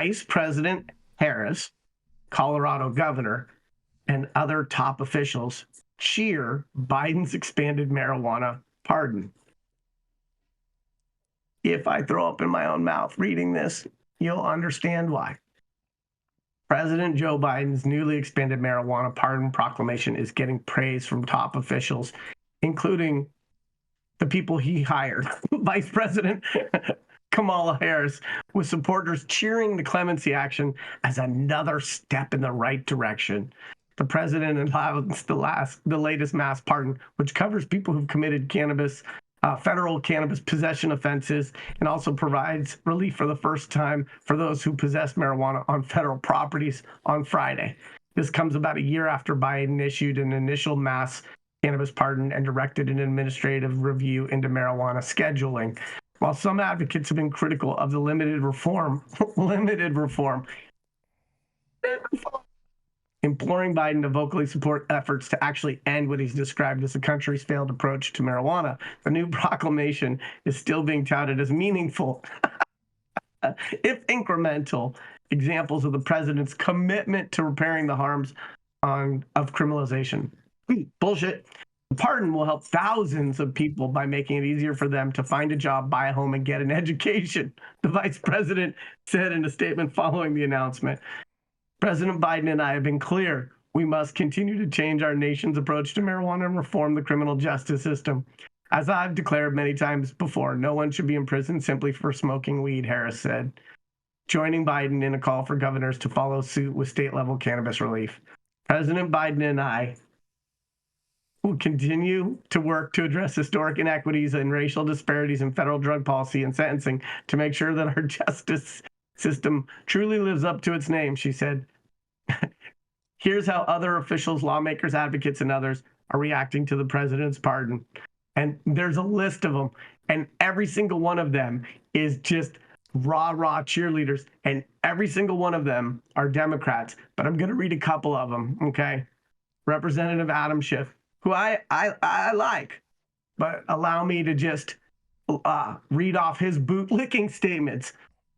Vice President Harris, Colorado governor, and other top officials cheer Biden's expanded marijuana pardon. If I throw up in my own mouth reading this, you'll understand why. President Joe Biden's newly expanded marijuana pardon proclamation is getting praise from top officials, including the people he hired. Vice President Kamala Harris, with supporters cheering the clemency action as another step in the right direction. The president announced the latest mass pardon, which covers people who've committed federal cannabis possession offenses, and also provides relief for the first time for those who possess marijuana on federal properties on Friday. This comes about a year after Biden issued an initial mass cannabis pardon and directed an administrative review into marijuana scheduling. While some advocates have been critical of the limited reform, imploring Biden to vocally support efforts to actually end what he's described as the country's failed approach to marijuana, the new proclamation is still being touted as meaningful, if incremental, examples of the president's commitment to repairing the harms of criminalization. Bullshit. The pardon will help thousands of people by making it easier for them to find a job, buy a home, and get an education, the vice president said in a statement following the announcement. President Biden and I have been clear. We must continue to change our nation's approach to marijuana and reform the criminal justice system. As I've declared many times before, no one should be in prison simply for smoking weed, Harris said, joining Biden in a call for governors to follow suit with state-level cannabis relief. President Biden and I will continue to work to address historic inequities and racial disparities in federal drug policy and sentencing to make sure that our justice system truly lives up to its name, she said. Here's how other officials, lawmakers, advocates, and others are reacting to the president's pardon. And there's a list of them. And every single one of them is just rah-rah cheerleaders. And every single one of them are Democrats. But I'm going to read a couple of them, okay? Representative Adam Schiff, who I like, but allow me to just read off his bootlicking statements.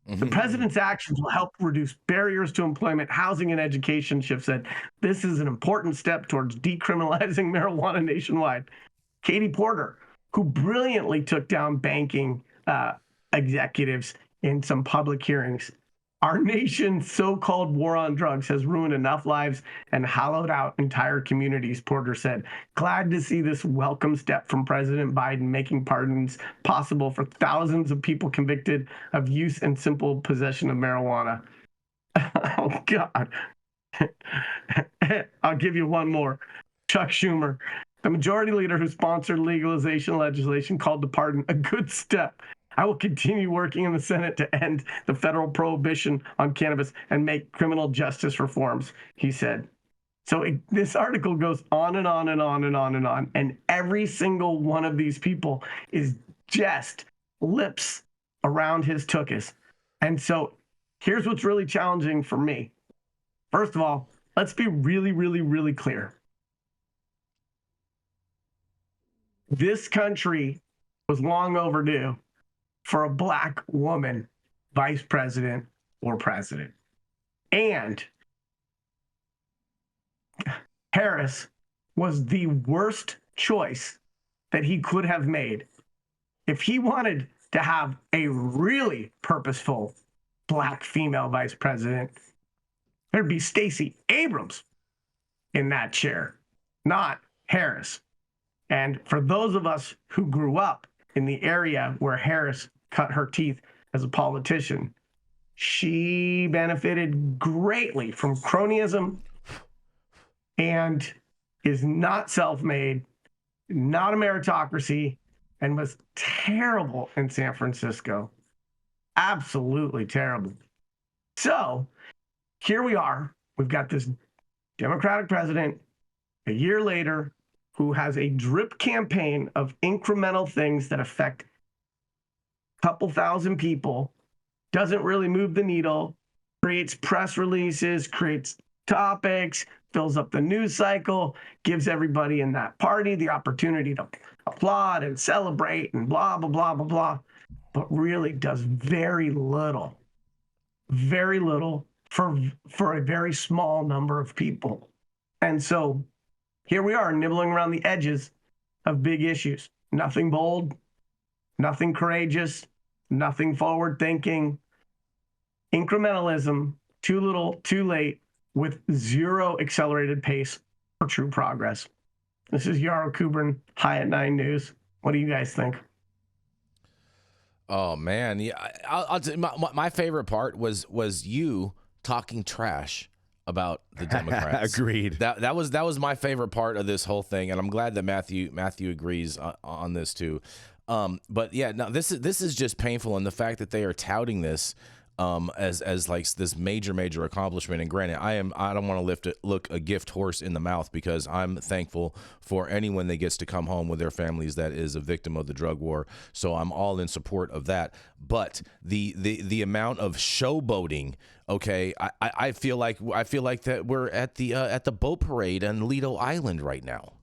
The president's actions will help reduce barriers to employment, housing, and education, Schiff said. This is an important step towards decriminalizing marijuana nationwide. Katie Porter, who brilliantly took down banking executives in some public hearings. Our nation's so-called war on drugs has ruined enough lives and hollowed out entire communities, Porter said. Glad to see this welcome step from President Biden making pardons possible for thousands of people convicted of use and simple possession of marijuana. Oh, God. I'll give you one more. Chuck Schumer, the majority leader who sponsored legalization legislation, called the pardon a good step. I will continue working in the Senate to end the federal prohibition on cannabis and make criminal justice reforms, he said. So this article goes on and on and on and on and on. And every single one of these people is just lips around his tuchus. And so here's what's really challenging for me. First of all, let's be really, really, really clear. This country was long overdue for a Black woman vice president or president. And Harris was the worst choice that he could have made. If he wanted to have a really purposeful Black female vice president, there'd be Stacey Abrams in that chair, not Harris. And for those of us who grew up in the area where Harris cut her teeth as a politician, she benefited greatly from cronyism and is not self-made, not a meritocracy, and was terrible in San Francisco. Absolutely terrible. So here we are. We've got this Democratic president a year later who has a drip campaign of incremental things that affect a couple thousand people, doesn't really move the needle, creates press releases, creates topics, fills up the news cycle, gives everybody in that party the opportunity to applaud and celebrate and blah, blah, blah, blah, blah, but really does very little very little for a very small number of people. And so here we are nibbling around the edges of big issues. Nothing bold, nothing courageous, nothing forward thinking. Incrementalism, too little, too late, with zero accelerated pace for true progress. This is Yarrow Kubrin, High at 9 News. What do you guys think? Oh man, yeah. I'll my favorite part was you talking trash about the Democrats. Agreed. That was my favorite part of this whole thing, and I'm glad that Matthew agrees on this too. But yeah, no, this is just painful, and the fact that they are touting this as like this major accomplishment. And granted, I don't want to look a gift horse in the mouth, because I'm thankful for anyone that gets to come home with their families that is a victim of the drug war. So I'm all in support of that. But the amount of showboating, okay, I feel like that we're at the boat parade on Lido Island right now.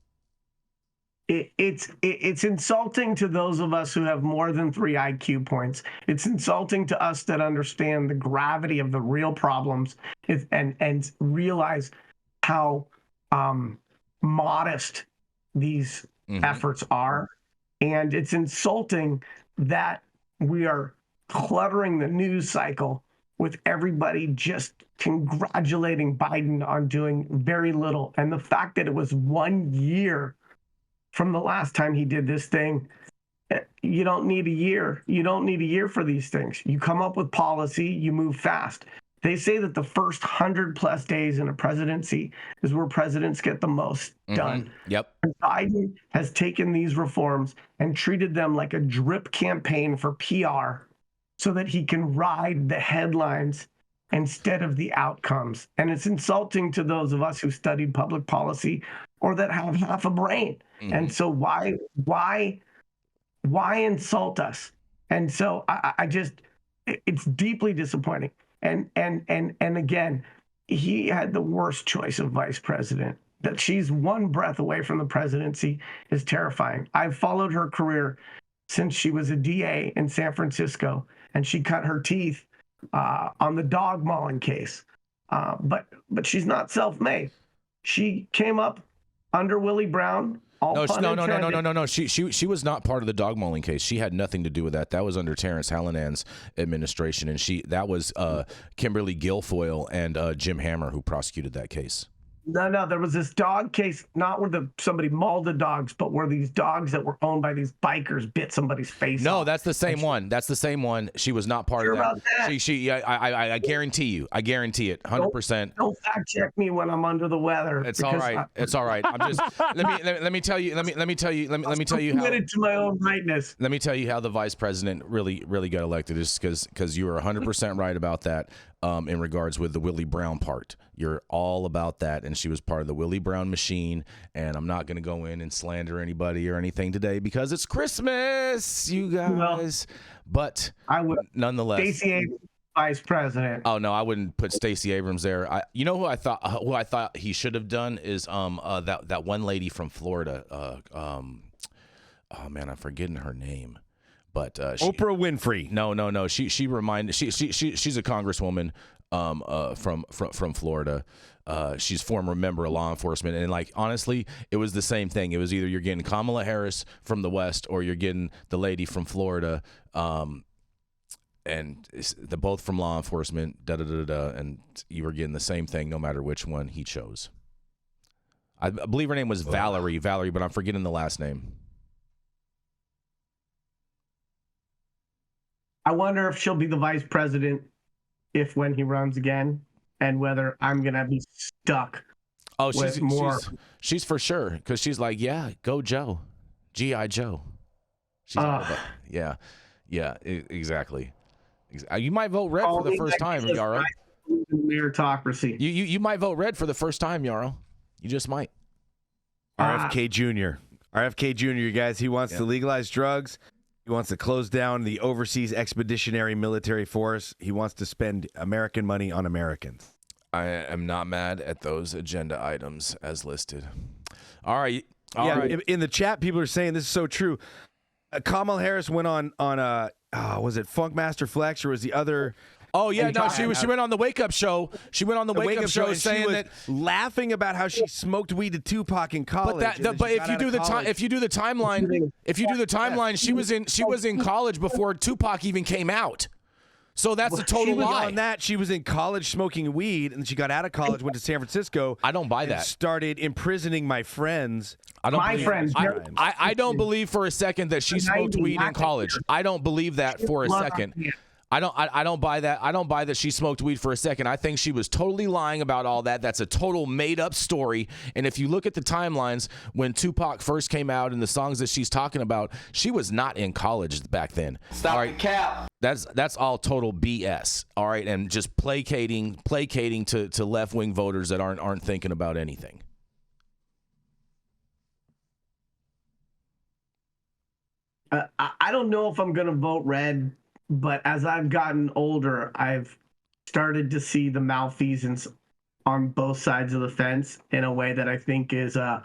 It's insulting to those of us who have more than 3 IQ points. It's insulting to us that understand the gravity of the real problems and realize how modest these efforts are. And it's insulting that we are cluttering the news cycle with everybody just congratulating Biden on doing very little. And the fact that it was 1 year from the last time he did this thing. You don't need a year. You don't need a year for these things. You come up with policy, you move fast. They say that the first 100+ days in a presidency is where presidents get the most done. Yep. And Biden has taken these reforms and treated them like a drip campaign for PR so that he can ride the headlines instead of the outcomes. And it's insulting to those of us who studied public policy or that have half a brain. And so why insult us? And so I just, it's deeply disappointing. And again, he had the worst choice of vice president. That she's one breath away from the presidency is terrifying. I've followed her career since she was a DA in San Francisco, and she cut her teeth on the dog mauling case. But she's not self-made. She came up under Willie Brown. No. She was not part of the dog mauling case. She had nothing to do with that. That was under Terrence Hallinan administration, and that was Kimberly Guilfoyle and Jim Hammer who prosecuted that case. No, there was this dog case, not where somebody mauled the dogs, but where these dogs that were owned by these bikers bit somebody's face off. No, that's the same one. That's the same one. She was not part of that. About that? I guarantee you. I guarantee it, 100%. Don't fact check me when I'm under the weather. It's all right. It's all right. I'm just let me tell you how committed to my own rightness. Let me tell you how the vice president really got elected, is because you were 100% right about that. In regards with the Willie Brown part, you're all about that, and she was part of the Willie Brown machine. And I'm not going to go in and slander anybody or anything today because it's Christmas, you guys. But I would nonetheless. Stacey Abrams, vice president. Oh no, I wouldn't put Stacey Abrams there. You know who I thought he should have done is that one lady from Florida. Oh man, I'm forgetting her name. But Oprah Winfrey. No. She's a congresswoman from Florida. She's former member of law enforcement, and like honestly, it was the same thing. It was either you're getting Kamala Harris from the West or you're getting the lady from Florida, and they're both from law enforcement. And you were getting the same thing no matter which one he chose. I believe her name was Valerie, but I'm forgetting the last name. I wonder if she'll be the vice president when he runs again, and whether I'm going to be stuck. Oh, she's for sure, because she's like, yeah, go Joe. G.I. Joe. She's exactly. You might vote red for the first time, Yarrow. Meritocracy. You might vote red for the first time, Yarrow. You just might. RFK Jr., you guys, he wants to legalize drugs. He wants to close down the Overseas Expeditionary Military Force. He wants to spend American money on Americans. I am not mad at those agenda items as listed. All right. In the chat, people are saying this is so true. Kamala Harris went on was it Funkmaster Flex, or was the other Oh yeah, And no, talking she went on the Wake Up show. She went on the Wake Up show and saying she was that. laughing about how she smoked weed to Tupac in college. But if you do the timeline, she was in college before Tupac even came out. So that's a total lie. On that, she was in college smoking weed, and she got out of college, went to San Francisco. I don't buy and that. Started imprisoning my friends. I don't My believe friends. I don't believe for a second that she smoked weed in college. I don't believe that for a second. I don't buy that. I don't buy that she smoked weed for a second. I think she was totally lying about all that. That's a total made up story. And if you look at the timelines when Tupac first came out and the songs that she's talking about, she was not in college back then. Stop the cap. That's all total BS. All right, and just placating to left wing voters that aren't thinking about anything. I don't know if I'm going to vote red, but as I've gotten older, I've started to see the malfeasance on both sides of the fence in a way that I think is a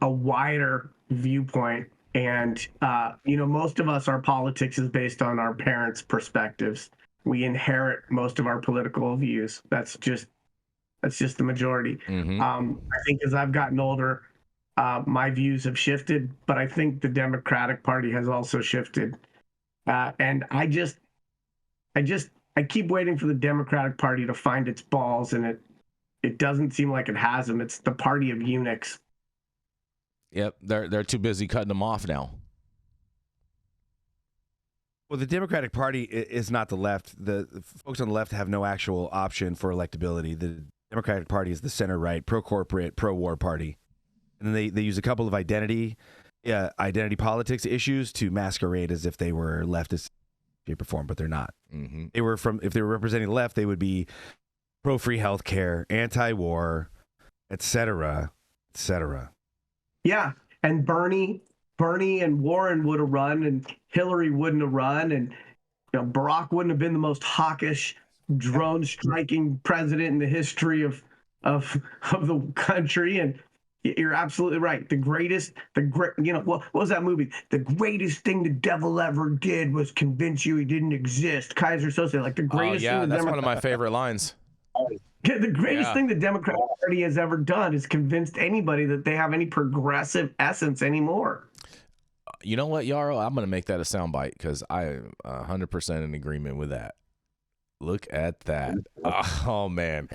wider viewpoint. And, most of us, our politics is based on our parents' perspectives. We inherit most of our political views. That's just the majority. Mm-hmm. I think as I've gotten older, my views have shifted, but I think the Democratic Party has also shifted. And I keep waiting for the Democratic Party to find its balls, and it doesn't seem like it has them. It's the party of eunuchs. Yep, they're too busy cutting them off now. Well, the Democratic Party is not the left. The folks on the left have no actual option for electability. The Democratic Party is the center-right, pro-corporate, pro-war party. And then they use a couple of identity politics issues to masquerade as if they were leftist shape or form, but they're not. Mm-hmm. If they were representing the left, they would be pro-free healthcare, anti-war, etc., etc. Yeah, and Bernie and Warren would have run, and Hillary wouldn't have run, and Barack wouldn't have been the most hawkish, drone-striking president in the history of the country. And you're absolutely right. What was that movie? The greatest thing the devil ever did was convince you he didn't exist. Kaiser Soze, like the greatest thing. That's one of my favorite lines. The greatest thing the Democratic Party has ever done is convinced anybody that they have any progressive essence anymore. You know what, Yarrow? I'm going to make that a soundbite because I'm 100% in agreement with that. Look at that. Oh, man.